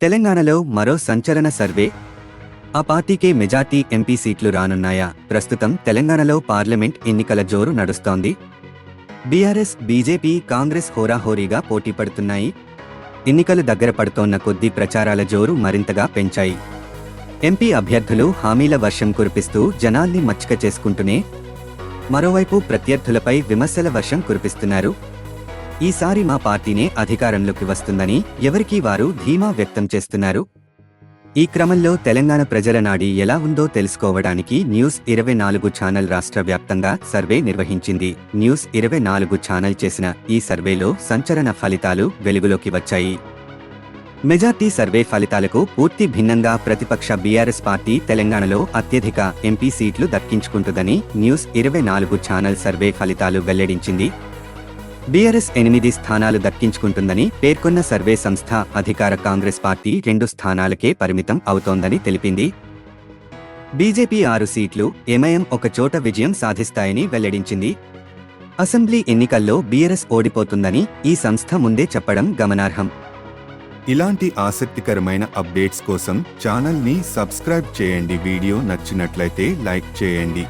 తెలంగాణలో మరో సంచలన సర్వే. ఆ పార్టీకే మెజార్టీ ఎంపీ సీట్లు రానున్నాయా? ప్రస్తుతం తెలంగాణలో పార్లమెంట్ ఎన్నికల జోరు నడుస్తోంది. బీఆర్ఎస్, బీజేపీ, కాంగ్రెస్ హోరాహోరీగా పోటీ పడుతున్నాయి. ఎన్నికలు దగ్గర పడుతోన్న కొద్దీ ప్రచారాల జోరు మరింతగా పెంచాయి. ఎంపీ అభ్యర్థులు హామీల వర్షం కురిపిస్తూ జనాల్ని మచ్చిక చేసుకుంటూనే మరోవైపు ప్రత్యర్థులపై విమర్శల వర్షం కురిపిస్తున్నారు. ఈసారి మా పార్టీనే అధికారంలోకి వస్తుందని ఎవరికీ వారు ధీమా వ్యక్తం చేస్తున్నారు. ఈ క్రమంలో తెలంగాణ ప్రజల నాడి ఎలా ఉందో తెలుసుకోవడానికి న్యూస్ 24 ఛానల్ రాష్ట్ర వ్యాప్తంగా సర్వే నిర్వహించింది. న్యూస్ 24 ఛానల్ చేసిన ఈ సర్వేలో సంచలన ఫలితాలు వెలుగులోకి వచ్చాయి. మెజార్టీ సర్వే ఫలితాలకు పూర్తి భిన్నంగా ప్రతిపక్ష బీఆర్ఎస్ పార్టీ తెలంగాణలో అత్యధిక ఎంపీ సీట్లు దక్కించుకుంటుందని న్యూస్ 24 ఛానల్ సర్వే ఫలితాలు వెల్లడించింది. బీఆర్ఎస్ 8 స్థానాలు దక్కించుకుంటుందని పేర్కొన్న సర్వే సంస్థ అధికార కాంగ్రెస్ పార్టీ 2 స్థానాలకే పరిమితం అవుతోందని తెలిపింది. బీజేపీ 6 సీట్లు, ఎంఐఎం ఒక చోట విజయం సాధిస్తాయని వెల్లడించింది. అసెంబ్లీ ఎన్నికల్లో బీఆర్ఎస్ ఓడిపోతుందని ఈ సంస్థ ముందే చెప్పడం గమనార్హం. ఇలాంటి ఆసక్తికరమైన అప్డేట్స్ కోసం ఛానల్ని సబ్స్క్రైబ్ చేయండి. వీడియో నచ్చినట్లయితే లైక్ చేయండి.